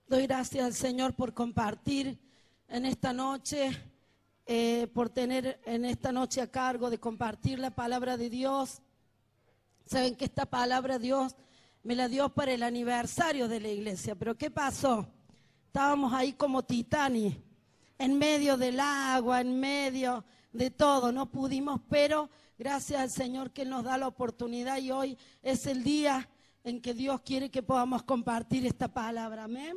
Doy gracias al Señor por compartir en esta noche, por tener en esta noche a cargo de compartir la palabra de Dios. Saben que esta palabra Dios me la dio para el aniversario de la iglesia, pero ¿qué pasó? Estábamos ahí como Titanic, en medio del agua, en medio de todo, no pudimos, pero gracias al Señor que Él nos da la oportunidad y hoy es el día en que Dios quiere que podamos compartir esta palabra, amén.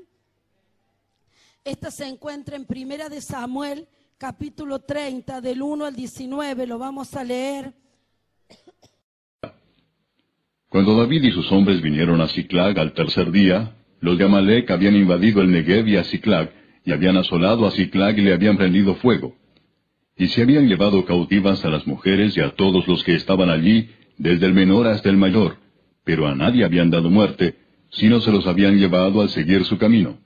Esta se encuentra en 1 de Samuel, capítulo 30, del 1 al 19, lo vamos a leer. Cuando David y sus hombres vinieron a Siclag al tercer día, los de Amalec habían invadido el Negev y a Siclag, y habían asolado a Siclag y le habían prendido fuego. Y se habían llevado cautivas a las mujeres y a todos los que estaban allí, desde el menor hasta el mayor, pero a nadie habían dado muerte, sino se los habían llevado al seguir su camino.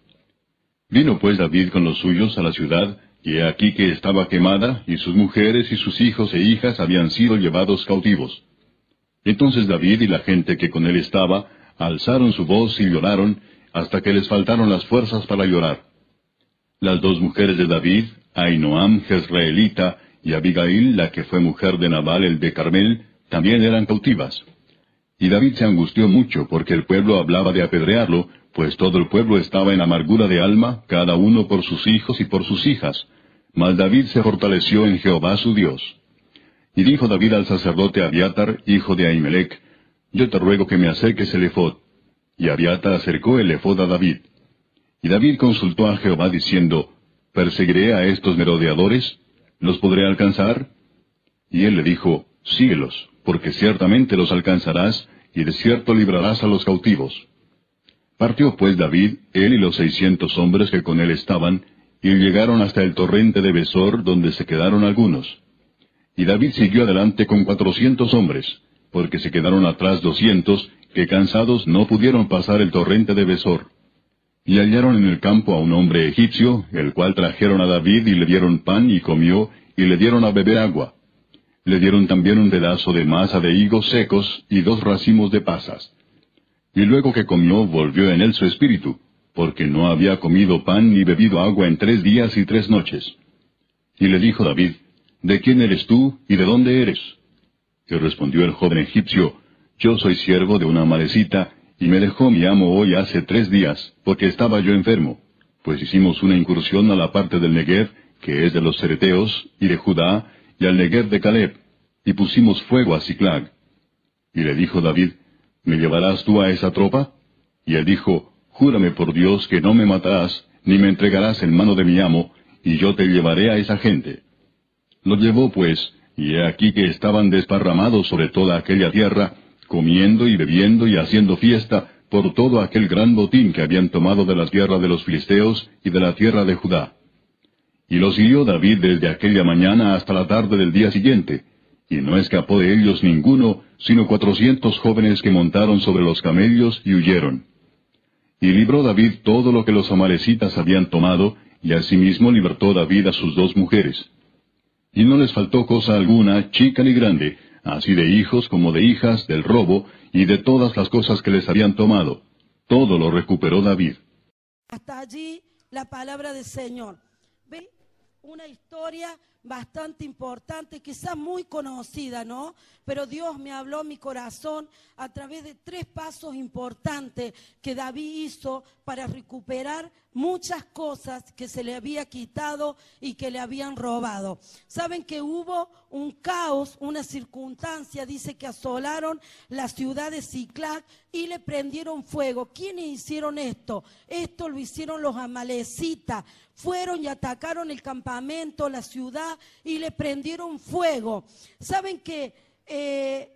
Vino pues David con los suyos a la ciudad, y he aquí que estaba quemada, y sus mujeres y sus hijos e hijas habían sido llevados cautivos. Entonces David y la gente que con él estaba, alzaron su voz y lloraron, hasta que les faltaron las fuerzas para llorar. Las dos mujeres de David, Ahinoam jezreelita, y Abigail, la que fue mujer de Nabal el de Carmel, también eran cautivas. Y David se angustió mucho, porque el pueblo hablaba de apedrearlo, pues todo el pueblo estaba en amargura de alma, cada uno por sus hijos y por sus hijas. Mas David se fortaleció en Jehová su Dios. Y dijo David al sacerdote Abiatar, hijo de Ahimelech, yo te ruego que me acerques el ephod. Y Abiatar acercó el ephod a David. Y David consultó a Jehová diciendo, ¿perseguiré a estos merodeadores? ¿Los podré alcanzar? Y él le dijo, síguelos, porque ciertamente los alcanzarás, y de cierto librarás a los cautivos. Partió pues David, él y los 600 hombres que con él estaban, y llegaron hasta el torrente de Besor, donde se quedaron algunos. Y David siguió adelante con 400 hombres, porque se quedaron atrás 200, que cansados no pudieron pasar el torrente de Besor. Y hallaron en el campo a un hombre egipcio, el cual trajeron a David y le dieron pan y comió, y le dieron a beber agua. Le dieron también un pedazo de masa de higos secos y 2 racimos de pasas. Y luego que comió volvió en él su espíritu, porque no había comido pan ni bebido agua en 3 días y 3 noches. Y le dijo David, ¿de quién eres tú y de dónde eres? Y respondió el joven egipcio, yo soy siervo de una amalecita, y me dejó mi amo hoy hace 3 días, porque estaba yo enfermo, pues hicimos una incursión a la parte del Negev, que es de los cereteos, y de Judá, y al Negev de Caleb, y pusimos fuego a Siclag. Y le dijo David, ¿me llevarás tú a esa tropa? Y él dijo, júrame por Dios que no me matarás, ni me entregarás en mano de mi amo, y yo te llevaré a esa gente. Lo llevó pues, y he aquí que estaban desparramados sobre toda aquella tierra, comiendo y bebiendo y haciendo fiesta por todo aquel gran botín que habían tomado de la tierra de los filisteos y de la tierra de Judá. Y los hirió David desde aquella mañana hasta la tarde del día siguiente, y no escapó de ellos ninguno, sino 400 jóvenes que montaron sobre los camellos y huyeron. Y libró David todo lo que los amalecitas habían tomado, y asimismo libertó David a sus 2 mujeres. Y no les faltó cosa alguna, chica ni grande, así de hijos como de hijas, del robo, y de todas las cosas que les habían tomado. Todo lo recuperó David. Hasta allí la palabra del Señor. ¿Ven? Una historia bastante importante, quizás muy conocida, ¿no? Pero Dios me habló a mi corazón a través de 3 pasos importantes que David hizo para recuperar muchas cosas que se le había quitado y que le habían robado. Saben que hubo un caos, una circunstancia, dice que asolaron la ciudad de Siclag y le prendieron fuego. ¿Quiénes hicieron esto? Esto lo hicieron los amalecitas. Fueron y atacaron el campamento, la ciudad, y le prendieron fuego. Saben que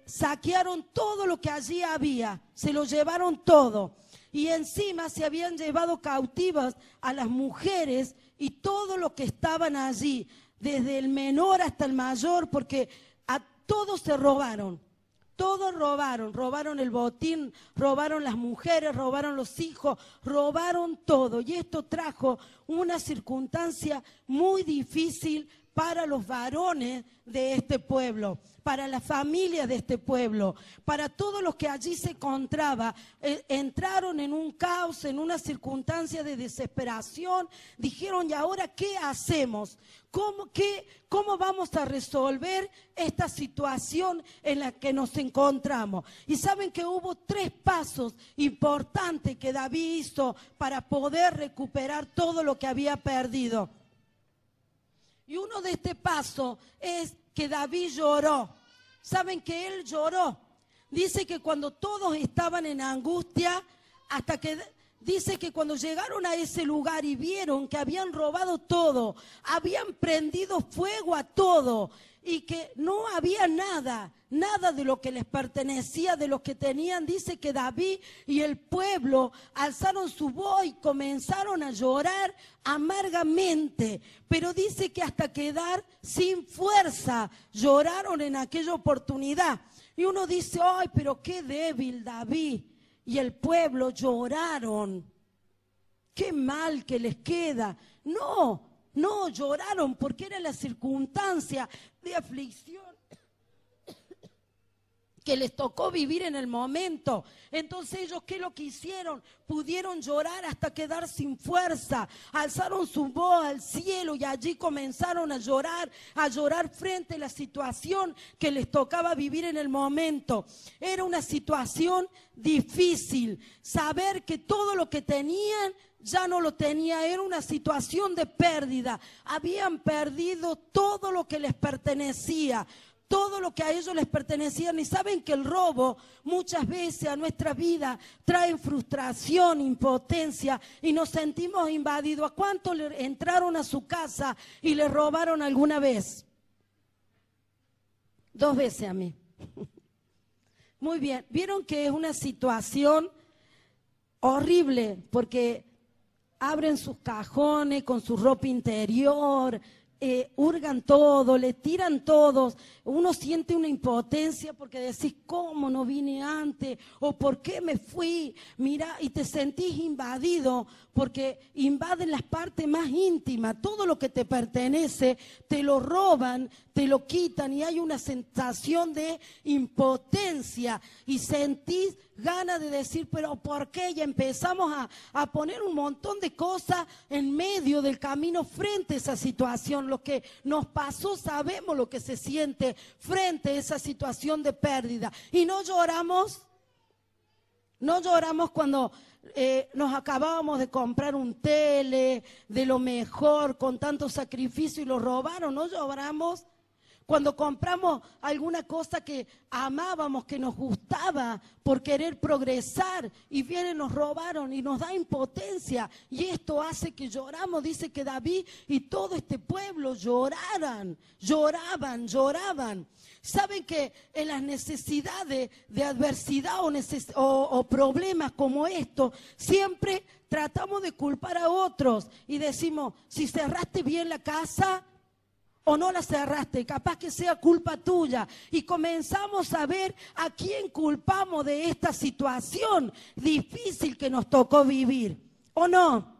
saquearon todo lo que allí había, se lo llevaron todo. Y encima se habían llevado cautivas a las mujeres y todo lo que estaban allí, desde el menor hasta el mayor, porque a todos se robaron. Todos robaron el botín, robaron las mujeres, robaron los hijos, robaron todo. Y esto trajo una circunstancia muy difícil para los varones de este pueblo, para la familia de este pueblo, para todos los que allí se encontraban. Entraron en un caos caos, en una circunstancia de desesperación. Dijeron, ¿y ahora qué hacemos? ¿Cómo vamos a resolver esta situación en la que nos encontramos? Y saben que hubo 3 pasos importantes que David hizo para poder recuperar todo lo que había perdido. Y uno de este paso es que David lloró. ¿Saben que él lloró? Dice que cuando todos estaban en angustia, hasta que dice que cuando llegaron a ese lugar y vieron que habían robado todo, habían prendido fuego a todo y que no había nada de lo que les pertenecía, de lo que tenían, dice que David y el pueblo alzaron su voz y comenzaron a llorar amargamente, pero dice que hasta quedar sin fuerza lloraron en aquella oportunidad. Y uno dice, ay, pero qué débil David y el pueblo lloraron, qué mal que les queda. No lloraron porque era la circunstancia de aflicción que les tocó vivir en el momento. Entonces ellos, ¿qué es lo que hicieron? Pudieron llorar hasta quedar sin fuerza, alzaron su voz al cielo y allí comenzaron a llorar frente a la situación que les tocaba vivir en el momento. Era una situación difícil, saber que todo lo que tenían ya no lo tenía, era una situación de pérdida, habían perdido todo lo que les pertenecía, todo lo que a ellos les pertenecía. Y saben que el robo muchas veces a nuestra vida trae frustración, impotencia y nos sentimos invadidos. ¿A cuántos le entraron a su casa y le robaron alguna vez? 2 veces a mí. Muy bien, vieron que es una situación horrible porque abren sus cajones con su ropa interior, hurgan todo, le tiran todos. Uno siente una impotencia porque decís, ¿cómo no vine antes? ¿O por qué me fui? Mira, y te sentís invadido porque invaden las partes más íntimas. Todo lo que te pertenece, te lo roban, te lo quitan y hay una sensación de impotencia y sentís ganas de decir, pero ¿por qué? Y empezamos a poner un montón de cosas en medio del camino frente a esa situación. Lo que nos pasó, sabemos lo que se siente frente a esa situación de pérdida. Y no lloramos cuando nos acabábamos de comprar un tele de lo mejor, con tanto sacrificio y lo robaron. No lloramos cuando compramos alguna cosa que amábamos, que nos gustaba por querer progresar y vienen, nos robaron y nos da impotencia. Y esto hace que lloramos. Dice que David y todo este pueblo lloraban. Saben que en las necesidades de adversidad o problemas como esto, siempre tratamos de culpar a otros y decimos, si cerraste bien la casa o no la cerraste, capaz que sea culpa tuya. Y comenzamos a ver a quién culpamos de esta situación difícil que nos tocó vivir, ¿o no?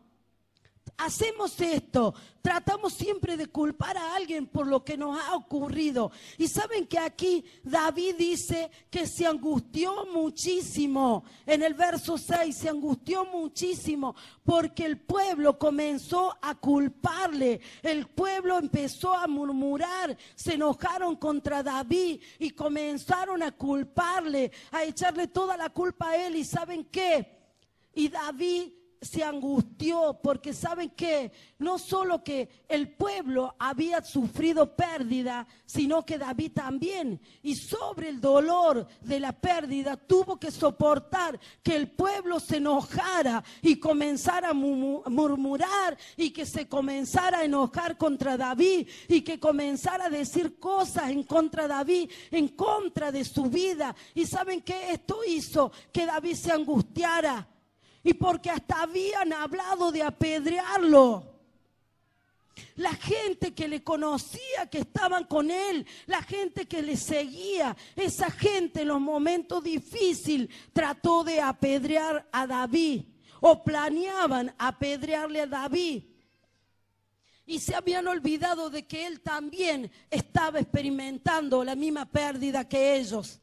Hacemos esto, tratamos siempre de culpar a alguien por lo que nos ha ocurrido. Y saben que aquí David dice que se angustió muchísimo. En el verso 6 se angustió muchísimo porque el pueblo comenzó a culparle. El pueblo empezó a murmurar, se enojaron contra David y comenzaron a culparle, a echarle toda la culpa a él. ¿Y saben qué? Y David se angustió porque saben que no solo que el pueblo había sufrido pérdida, sino que David también, y sobre el dolor de la pérdida tuvo que soportar que el pueblo se enojara y comenzara a murmurar y que se comenzara a enojar contra David y que comenzara a decir cosas en contra de David, en contra de su vida. Y saben que esto hizo que David se angustiara. Y porque hasta habían hablado de apedrearlo. La gente que le conocía, que estaban con él, la gente que le seguía, esa gente en los momentos difíciles trató de apedrear a David o planeaban apedrearle a David. Y se habían olvidado de que él también estaba experimentando la misma pérdida que ellos.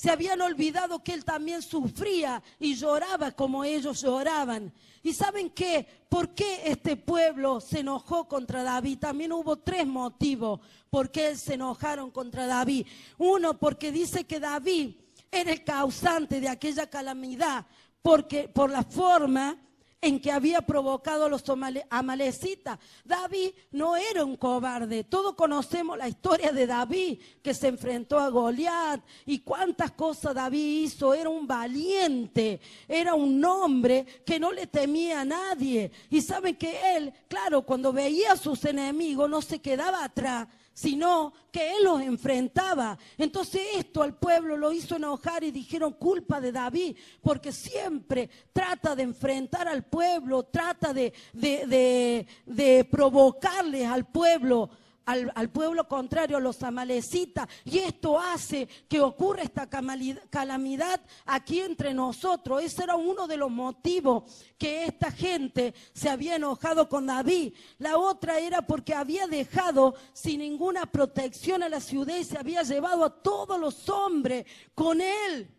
Se habían olvidado que él también sufría y lloraba como ellos lloraban. ¿Y saben qué? ¿Por qué este pueblo se enojó contra David? También hubo 3 motivos por qué se enojaron contra David. Uno, porque dice que David era el causante de aquella calamidad, porque por la forma en que había provocado a los amalecitas. David no era un cobarde. Todos conocemos la historia de David, que se enfrentó a Goliat y cuántas cosas David hizo. Era un valiente, era un hombre que no le temía a nadie. Y saben que él, claro, cuando veía a sus enemigos no se quedaba atrás, sino que él los enfrentaba. Entonces esto al pueblo lo hizo enojar y dijeron culpa de David, porque siempre trata de enfrentar al pueblo, trata de provocarles al pueblo. Al pueblo contrario, a los amalecitas, y esto hace que ocurra esta calamidad aquí entre nosotros. Ese era uno de los motivos que esta gente se había enojado con David. La otra era porque había dejado sin ninguna protección a la ciudad y se había llevado a todos los hombres con él.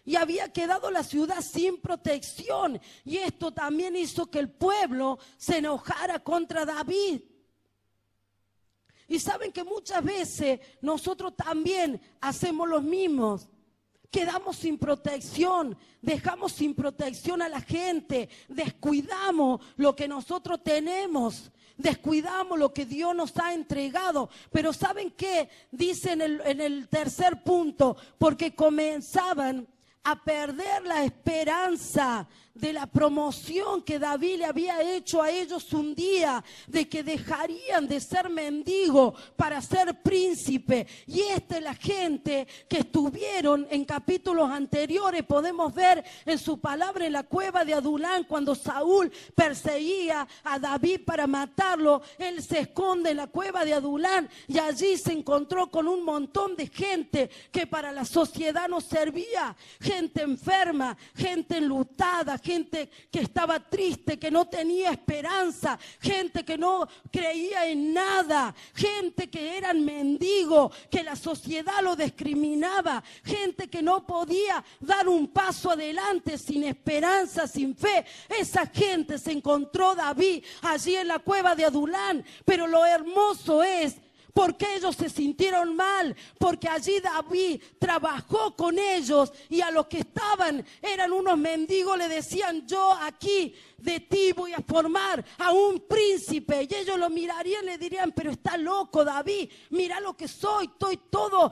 Y había quedado la ciudad sin protección, y esto también hizo que el pueblo se enojara contra David. Y saben que muchas veces nosotros también hacemos los mismos. Quedamos sin protección, dejamos sin protección a la gente, descuidamos lo que nosotros tenemos, descuidamos lo que Dios nos ha entregado. Pero ¿saben qué? Dice en el tercer punto, porque comenzaban a perder la esperanza de la promoción que David le había hecho a ellos un día, de que dejarían de ser mendigos para ser príncipe. Y esta es la gente que estuvieron en capítulos anteriores, podemos ver en su palabra en la cueva de Adulán, cuando Saúl perseguía a David para matarlo. Él se esconde en la cueva de Adulán y allí se encontró con un montón de gente que para la sociedad no servía, gente enferma, gente enlutada, gente que estaba triste, que no tenía esperanza, gente que no creía en nada, gente que eran mendigos, que la sociedad lo discriminaba, gente que no podía dar un paso adelante sin esperanza, sin fe. Esa gente se encontró David allí en la cueva de Adulán. Pero lo hermoso es porque ellos se sintieron mal, porque allí David trabajó con ellos, y a los que estaban, eran unos mendigos, le decían: yo aquí de ti voy a formar a un príncipe. Y ellos lo mirarían y le dirían: pero está loco David, mira lo que soy, estoy todo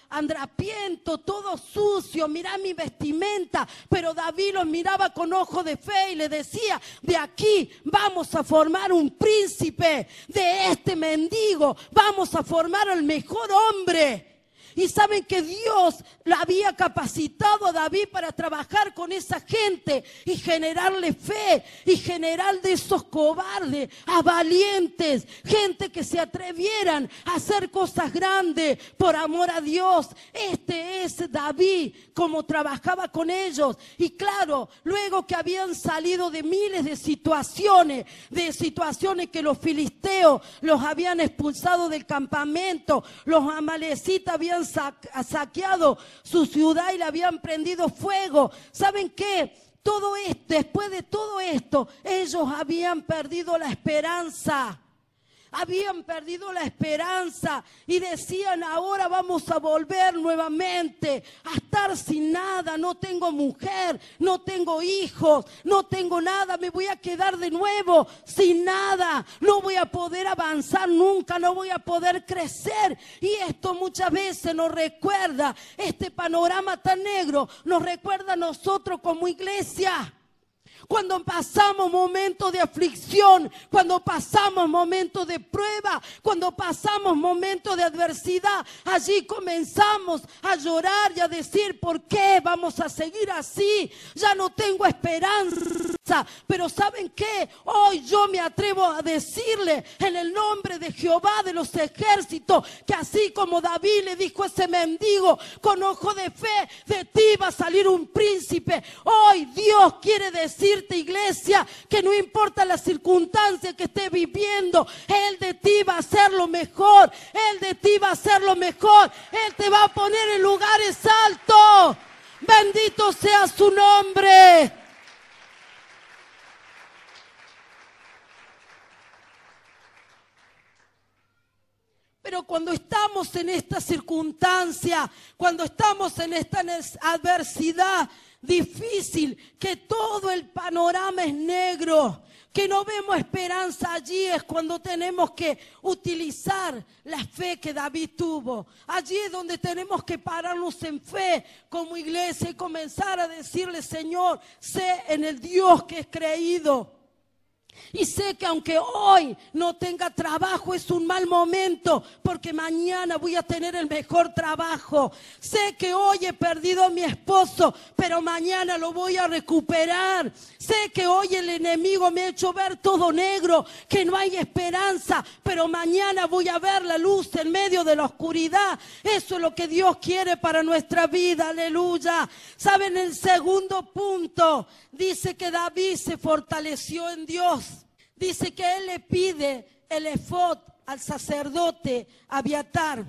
andrapiento, todo sucio, mira mi vestimenta. Pero David los miraba con ojo de fe y le decía: de aquí vamos a formar un príncipe, de este mendigo vamos a formar al mejor hombre. Y saben que Dios lo había capacitado a David para trabajar con esa gente y generarle fe, y generar de esos cobardes a valientes, gente que se atrevieran a hacer cosas grandes por amor a Dios. Este es David, como trabajaba con ellos. Y claro, luego que habían salido de miles de situaciones que los filisteos los habían expulsado del campamento, los amalecitas habían saqueado su ciudad y le habían prendido fuego. ¿Saben qué? Todo esto, después de todo esto, ellos habían perdido la esperanza. Habían perdido la esperanza y decían: ahora vamos a volver nuevamente a estar sin nada. No tengo mujer, no tengo hijos, no tengo nada. Me voy a quedar de nuevo sin nada. No voy a poder avanzar nunca, no voy a poder crecer. Y esto muchas veces nos recuerda, este panorama tan negro nos recuerda a nosotros como iglesia. Cuando pasamos momentos de aflicción, cuando pasamos momentos de prueba, cuando pasamos momentos de adversidad, allí comenzamos a llorar y a decir: ¿por qué vamos a seguir así? Ya no tengo esperanza. pasa. Pero ¿saben qué? Hoy yo me atrevo a decirle en el nombre de Jehová de los ejércitos, que así como David le dijo a ese mendigo con ojo de fe, de ti va a salir un príncipe. Hoy Dios quiere decirte, iglesia, que no importa la circunstancia que estés viviendo, Él de ti va a hacer lo mejor. Él de ti va a hacer lo mejor. Él te va a poner en lugares altos. Bendito sea su nombre. Pero cuando estamos en esta circunstancia, cuando estamos en esta adversidad difícil, que todo el panorama es negro, que no vemos esperanza, allí es cuando tenemos que utilizar la fe que David tuvo. Allí es donde tenemos que pararnos en fe como iglesia y comenzar a decirle: Señor, sé en el Dios que he creído. Y sé que aunque hoy no tenga trabajo es un mal momento, porque mañana voy a tener el mejor trabajo. Sé que hoy he perdido a mi esposo, pero mañana lo voy a recuperar. Sé que hoy el enemigo me ha hecho ver todo negro, que no hay esperanza, pero mañana voy a ver la luz en medio de la oscuridad. Eso es lo que Dios quiere para nuestra vida, aleluya. ¿Saben? El segundo punto dice que David se fortaleció en Dios. Dice que él le pide el efod al sacerdote Abiatar.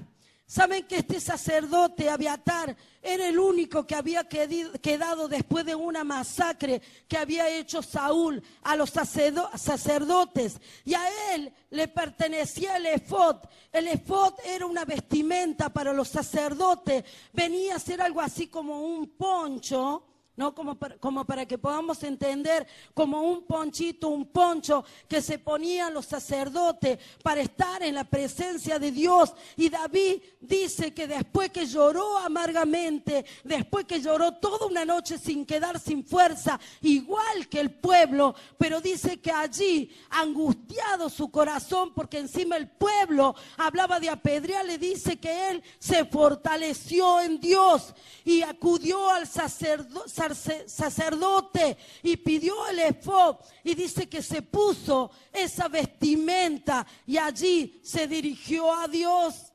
¿Saben que este sacerdote Abiatar era el único que había quedado después de una masacre que había hecho Saúl a los sacerdotes? Y a él le pertenecía el efod. El efod era una vestimenta para los sacerdotes. Venía a ser algo así como un poncho, ¿no? Como para que podamos entender, como un ponchito, un poncho que se ponían los sacerdotes para estar en la presencia de Dios. Y David dice que después que lloró amargamente, después que lloró toda una noche sin quedar sin fuerza, igual que el pueblo, pero dice que allí, angustiado su corazón, porque encima el pueblo hablaba de apedrearle, dice que él se fortaleció en Dios y acudió al sacerdote y pidió el efod, y dice que se puso esa vestimenta y allí se dirigió a Dios.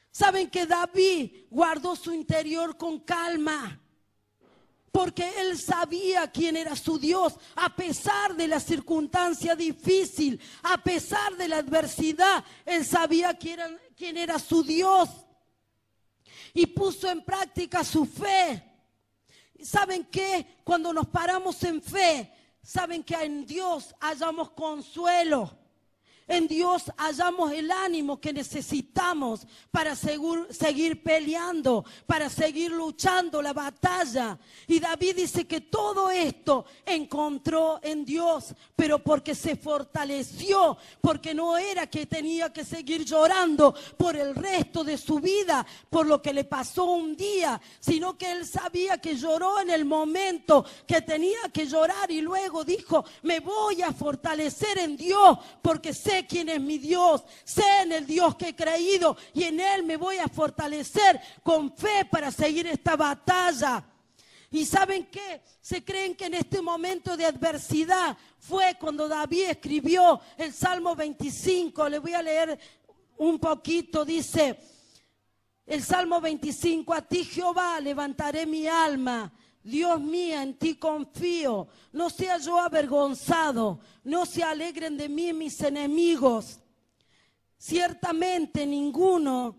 Saben que David guardó su interior con calma, porque él sabía quién era su Dios. A pesar de la circunstancia difícil, a pesar de la adversidad, él sabía quién era su Dios y puso en práctica su fe. ¿Saben qué? Cuando nos paramos en fe, saben que en Dios hallamos consuelo. En Dios hallamos el ánimo que necesitamos para seguir peleando, para seguir luchando la batalla. Y David dice que todo esto encontró en Dios, pero porque se fortaleció, porque no era que tenía que seguir llorando por el resto de su vida, por lo que le pasó un día, sino que él sabía que lloró en el momento que tenía que llorar y luego dijo: me voy a fortalecer en Dios, porque sé quién es mi Dios, sé en el Dios que he creído y en Él me voy a fortalecer con fe para seguir esta batalla. ¿Y saben qué? ¿Se creen que en este momento de adversidad fue cuando David escribió el Salmo 25? Le voy a leer un poquito. Dice el Salmo 25: a ti, Jehová, levantaré mi alma. Dios mío, en ti confío. No sea yo avergonzado, no se alegren de mí mis enemigos. Ciertamente ninguno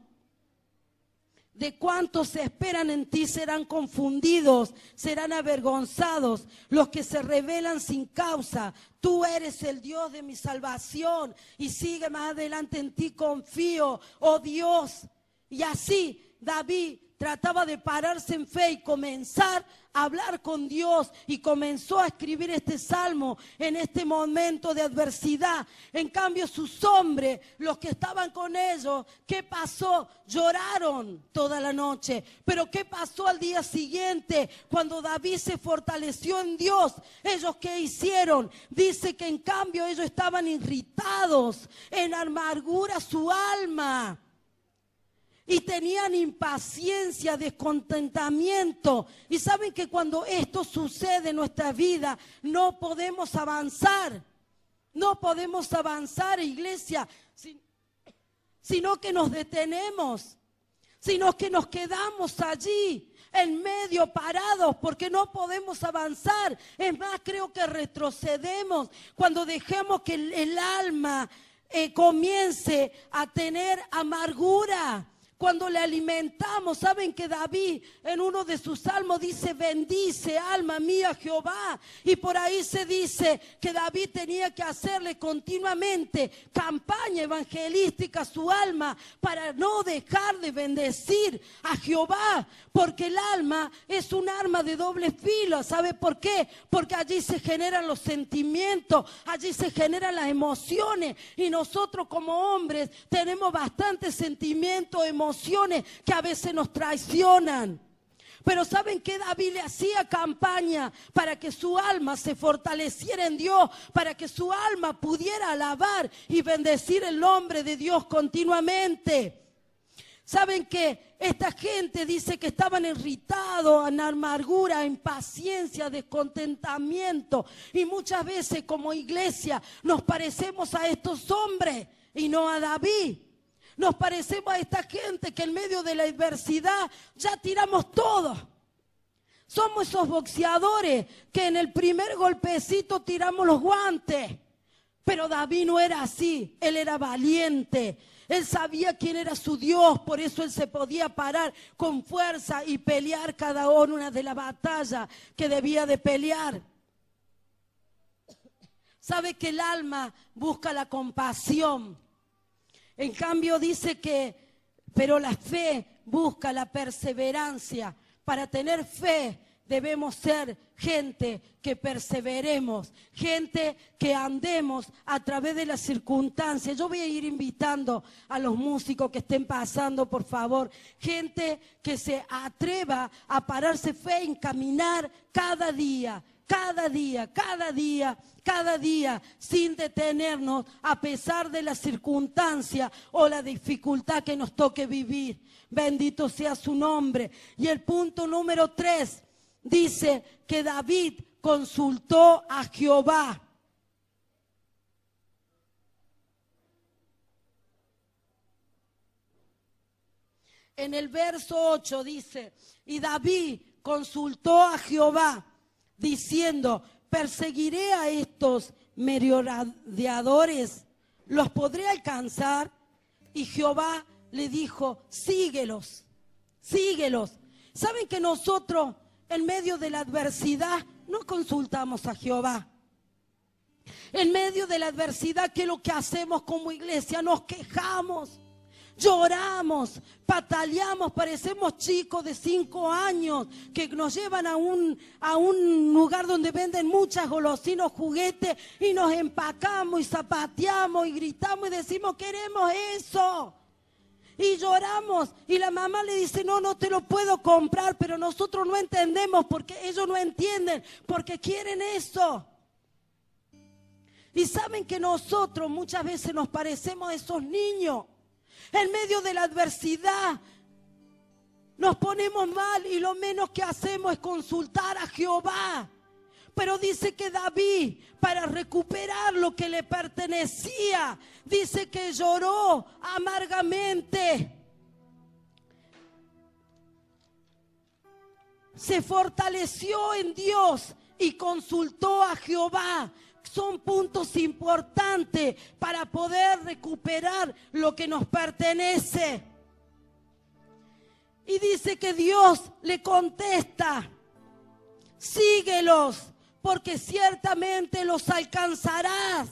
de cuantos esperan en ti serán confundidos, serán avergonzados los que se rebelan sin causa. Tú eres el Dios de mi salvación y sigue más adelante: en ti confío, oh Dios. Y así David trataba de pararse en fe y comenzar a hablar con Dios, y comenzó a escribir este salmo en este momento de adversidad. En cambio, sus hombres, los que estaban con ellos, ¿qué pasó? Lloraron toda la noche. Pero ¿qué pasó al día siguiente cuando David se fortaleció en Dios? ¿Ellos qué hicieron? Dice que en cambio ellos estaban irritados, en amargura su alma. y tenían impaciencia, descontentamiento. Y saben que cuando esto sucede en nuestra vida, no podemos avanzar. No podemos avanzar, iglesia, sino que nos detenemos, sino que nos quedamos allí, en medio, parados, porque no podemos avanzar. Es más, creo que retrocedemos cuando dejemos que el alma comience a tener amargura. Cuando le alimentamos, saben que David en uno de sus salmos dice: bendice alma mía Jehová. Y por ahí se dice que David tenía que hacerle continuamente campaña evangelística a su alma para no dejar de bendecir a Jehová. Porque el alma es un arma de doble filo. ¿Sabe por qué? Porque allí se generan los sentimientos, allí se generan las emociones. Y nosotros como hombres tenemos bastantes sentimientos, emociones que a veces nos traicionan. Pero ¿saben qué? David le hacía campaña para que su alma se fortaleciera en Dios, para que su alma pudiera alabar y bendecir el nombre de Dios continuamente. ¿Saben que esta gente dice que estaban irritados, en amargura, impaciencia, descontentamiento? Y muchas veces como iglesia nos parecemos a estos hombres y no a David. Nos parecemos a esta gente que en medio de la adversidad ya tiramos todo. Somos esos boxeadores que en el primer golpecito tiramos los guantes. Pero David no era así, él era valiente. Él sabía quién era su Dios, por eso él se podía parar con fuerza y pelear cada una de las batallas que debía de pelear. Sabe que el alma busca la compasión. En cambio dice que, pero la fe busca la perseverancia. Para tener fe debemos ser gente que perseveremos, gente que andemos a través de las circunstancias. Yo voy a ir invitando a los músicos que estén pasando, por favor. Gente que se atreva a pararse fe en caminar cada día. Cada día, cada día, cada día, sin detenernos a pesar de la circunstancia o la dificultad que nos toque vivir. Bendito sea su nombre. Y el punto número 3 dice que David consultó a Jehová. En el verso 8 dice: y David consultó a Jehová, diciendo: perseguiré a estos merodeadores, ¿los podré alcanzar? Y Jehová le dijo: síguelos, síguelos. ¿Saben que nosotros en medio de la adversidad no consultamos a Jehová? En medio de la adversidad, ¿qué es lo que hacemos como iglesia? Nos quejamos, lloramos, pataleamos, parecemos chicos de 5 años que nos llevan a un lugar donde venden muchas golosinas, juguetes, y nos empacamos y zapateamos y gritamos y decimos: queremos eso. Y lloramos y la mamá le dice: no, no te lo puedo comprar, pero nosotros no entendemos porque ellos no entienden, porque quieren eso. Y saben que nosotros muchas veces nos parecemos a esos niños. En medio de la adversidad nos ponemos mal y lo menos que hacemos es consultar a Jehová. Pero dice que David, para recuperar lo que le pertenecía, dice que lloró amargamente. Se fortaleció en Dios y consultó a Jehová. Son puntos importantes para poder recuperar lo que nos pertenece. Y dice que Dios le contesta: síguelos, porque ciertamente los alcanzarás.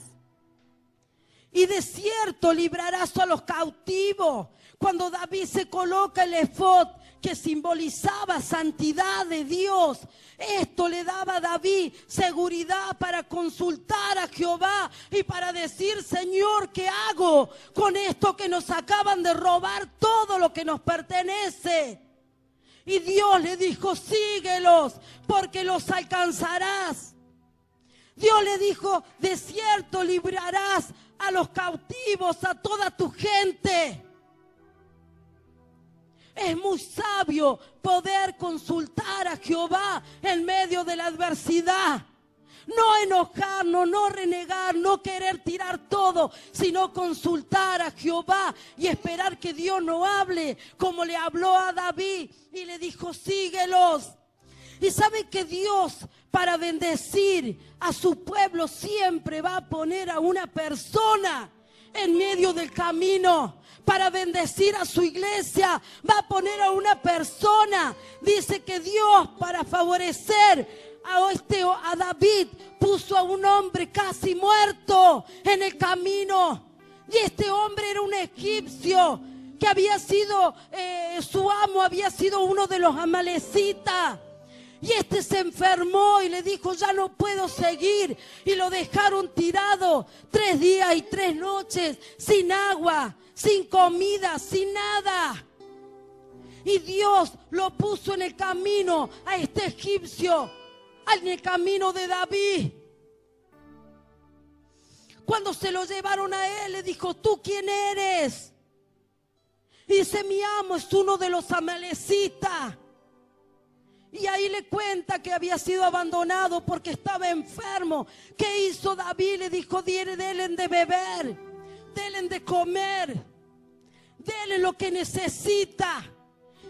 Y de cierto librarás a los cautivos. Cuando David se coloca el efod, que simbolizaba santidad de Dios, esto le daba a David seguridad para consultar a Jehová y para decir: Señor, ¿qué hago con esto que nos acaban de robar todo lo que nos pertenece? Y Dios le dijo: síguelos, porque los alcanzarás. Dios le dijo: de cierto librarás a los cautivos, a toda tu gente. Es muy sabio poder consultar a Jehová en medio de la adversidad. No enojarnos, no renegar, no querer tirar todo, sino consultar a Jehová y esperar que Dios nos hable, como le habló a David y le dijo, síguelos. Y sabe que Dios, para bendecir a su pueblo, siempre va a poner a una persona en medio del camino. Para bendecir a su iglesia, va a poner a una persona. Dice que Dios, para favorecer a David, puso a un hombre casi muerto en el camino. Y este hombre era un egipcio que había sido, su amo había sido uno de los amalecitas. Y este se enfermó y le dijo, ya no puedo seguir. Y lo dejaron tirado 3 días y 3 noches, sin agua, sin comida, sin nada. Y Dios lo puso en el camino a este egipcio, en el camino de David. Cuando se lo llevaron a él, le dijo, ¿tú quién eres? Y dice, mi amo es uno de los amalecitas. Y ahí le cuenta que había sido abandonado porque estaba enfermo. ¿Qué hizo David? Le dijo, denle de beber, denle de comer, denle lo que necesita.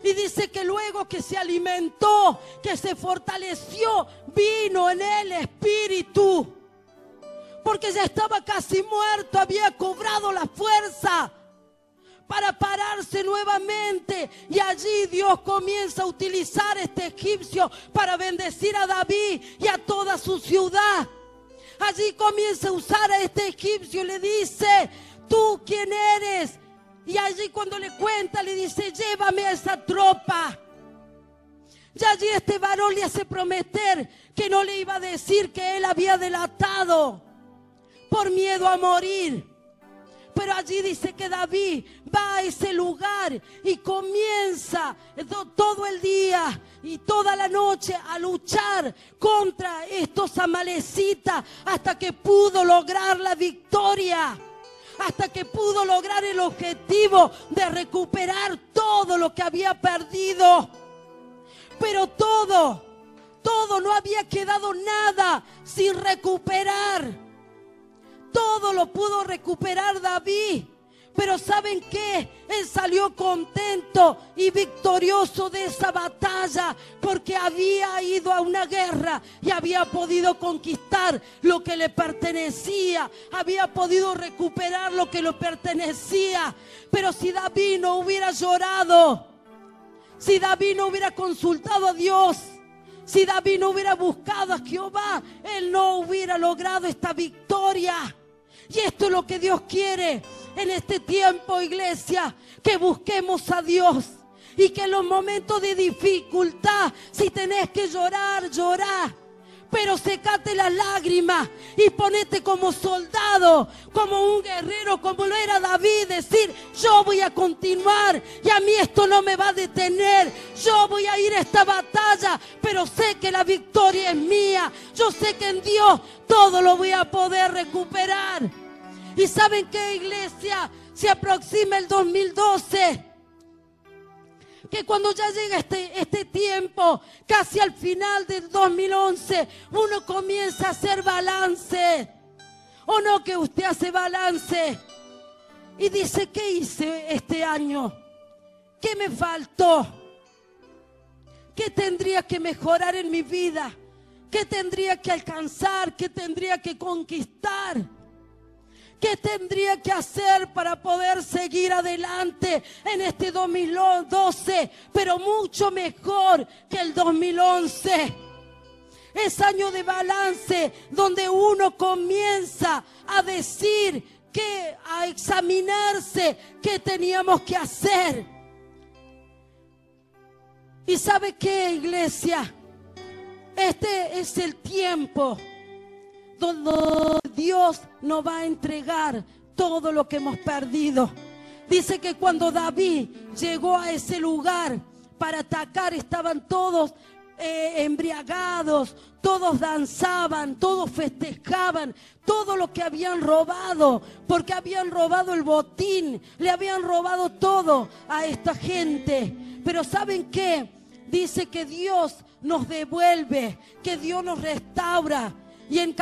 Y dice que luego que se alimentó, que se fortaleció, vino en él espíritu. Porque ya estaba casi muerto, había cobrado la fuerza para pararse nuevamente. Y allí Dios comienza a utilizar a este egipcio para bendecir a David y a toda su ciudad. Allí comienza a usar a este egipcio y le dice, ¿tú quién eres? Y allí cuando le cuenta le dice, llévame a esa tropa. Y allí este varón le hace prometer que no le iba a decir que él había delatado por miedo a morir. Pero allí dice que David va a ese lugar y comienza todo el día y toda la noche a luchar contra estos amalecitas hasta que pudo lograr la victoria, hasta que pudo lograr el objetivo de recuperar todo lo que había perdido. Pero todo, no había quedado nada sin recuperar. Todo lo pudo recuperar David. Pero ¿saben qué? Él salió contento y victorioso de esa batalla porque había ido a una guerra y había podido conquistar lo que le pertenecía. Había podido recuperar lo que le pertenecía. Pero si David no hubiera llorado, si David no hubiera consultado a Dios, si David no hubiera buscado a Jehová, él no hubiera logrado esta victoria. Y esto es lo que Dios quiere en este tiempo, iglesia, que busquemos a Dios y que en los momentos de dificultad, si tenés que llorar, llorá, pero secate las lágrimas y ponete como soldado, como un guerrero, como lo era David, decir, yo voy a continuar y a mí esto no me va a detener, yo voy a ir a esta batalla, pero sé que la victoria es mía, yo sé que en Dios todo lo voy a poder recuperar. ¿Y saben qué, iglesia? Se aproxima el 2012. Que cuando ya llega este tiempo, casi al final del 2011, uno comienza a hacer balance. ¿O no que usted hace balance? Y dice, ¿qué hice este año? ¿Qué me faltó? ¿Qué tendría que mejorar en mi vida? ¿Qué tendría que alcanzar? ¿Qué tendría que conquistar? ¿Qué tendría que hacer para poder seguir adelante en este 2012? Pero mucho mejor que el 2011. Es año de balance donde uno comienza a decir, a examinarse qué teníamos que hacer. ¿Y sabe qué, iglesia? Este es el tiempo donde Dios nos va a entregar todo lo que hemos perdido. Dice que cuando David llegó a ese lugar para atacar, estaban todos embriagados, todos danzaban, todos festejaban todo lo que habían robado, porque habían robado el botín, le habían robado todo a esta gente. Pero ¿saben qué? Dice que Dios nos devuelve, que Dios nos restaura. Y en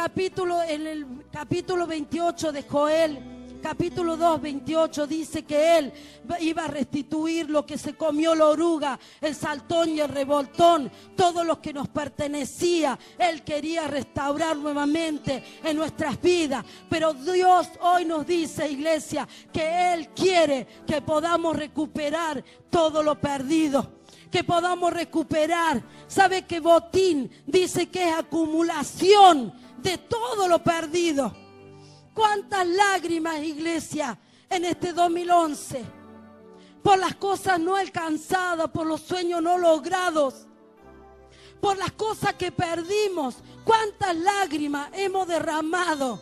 el capítulo 28 de Joel, capítulo 2, 28, dice que Él iba a restituir lo que se comió la oruga, el saltón y el revoltón, todo lo que nos pertenecía. Él quería restaurar nuevamente en nuestras vidas. Pero Dios hoy nos dice, iglesia, que Él quiere que podamos recuperar todo lo perdido, que podamos recuperar. ¿Sabe qué botín? Dice que es acumulación de todo lo perdido. ¿Cuántas lágrimas, iglesia, en este 2011? Por las cosas no alcanzadas, por los sueños no logrados, por las cosas que perdimos. ¿Cuántas lágrimas hemos derramado?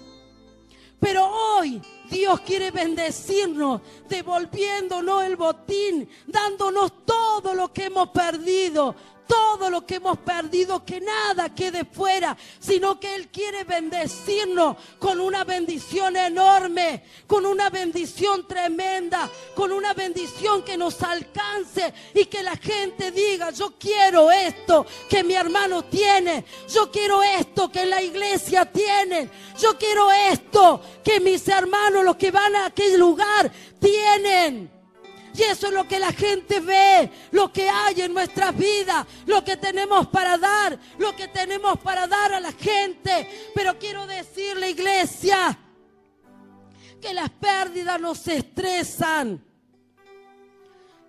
Pero hoy Dios quiere bendecirnos, devolviéndonos el botín, dándonos todo lo que hemos perdido. Todo lo que hemos perdido, que nada quede fuera, sino que Él quiere bendecirnos con una bendición enorme, con una bendición tremenda, con una bendición que nos alcance y que la gente diga: yo quiero esto que mi hermano tiene, yo quiero esto que la iglesia tiene, yo quiero esto que mis hermanos, los que van a aquel lugar, tienen. Y eso es lo que la gente ve, lo que hay en nuestras vidas, lo que tenemos para dar, lo que tenemos para dar a la gente. Pero quiero decirle, iglesia, que las pérdidas nos estresan,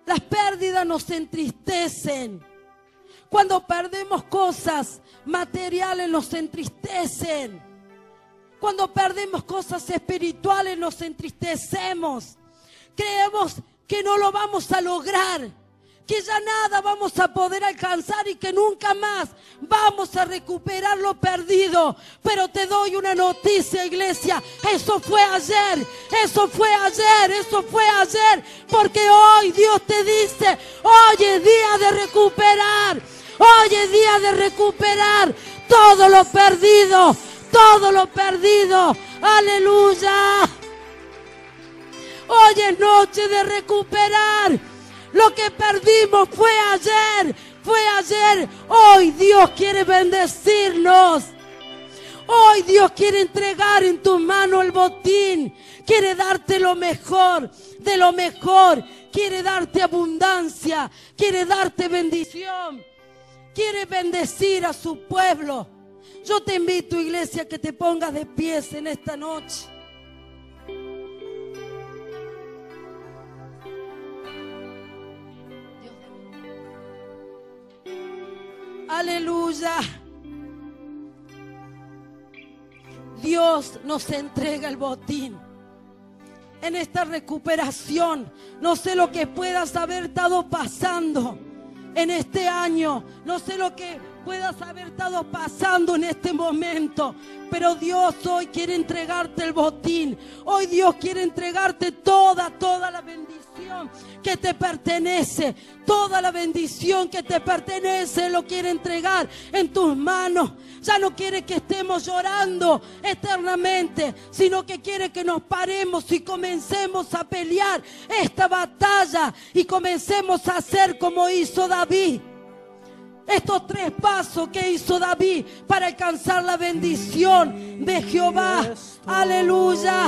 las pérdidas nos entristecen. Cuando perdemos cosas materiales nos entristecen. Cuando perdemos cosas espirituales nos entristecemos. Creemos que no lo vamos a lograr, que ya nada vamos a poder alcanzar y que nunca más vamos a recuperar lo perdido. Pero te doy una noticia, iglesia: eso fue ayer, eso fue ayer, eso fue ayer, porque hoy Dios te dice: hoy es día de recuperar, hoy es día de recuperar todo lo perdido, todo lo perdido. Aleluya. Hoy es noche de recuperar. Lo que perdimos fue ayer, fue ayer. Hoy Dios quiere bendecirnos. Hoy Dios quiere entregar en tus manos el botín. Quiere darte lo mejor, de lo mejor. Quiere darte abundancia, quiere darte bendición. Quiere bendecir a su pueblo. Yo te invito, iglesia, que te pongas de pies en esta noche. Aleluya. Dios nos entrega el botín. En esta recuperación, no sé lo que puedas haber estado pasando en este año, no sé lo que puedas haber estado pasando en este momento, pero Dios hoy quiere entregarte el botín. Hoy Dios quiere entregarte toda la bendición que te pertenece. Toda la bendición que te pertenece lo quiere entregar en tus manos. Ya no quiere que estemos llorando eternamente, sino que quiere que nos paremos y comencemos a pelear esta batalla y comencemos a hacer como hizo David. Estos 3 pasos que hizo David para alcanzar la bendición de Jehová. Aleluya.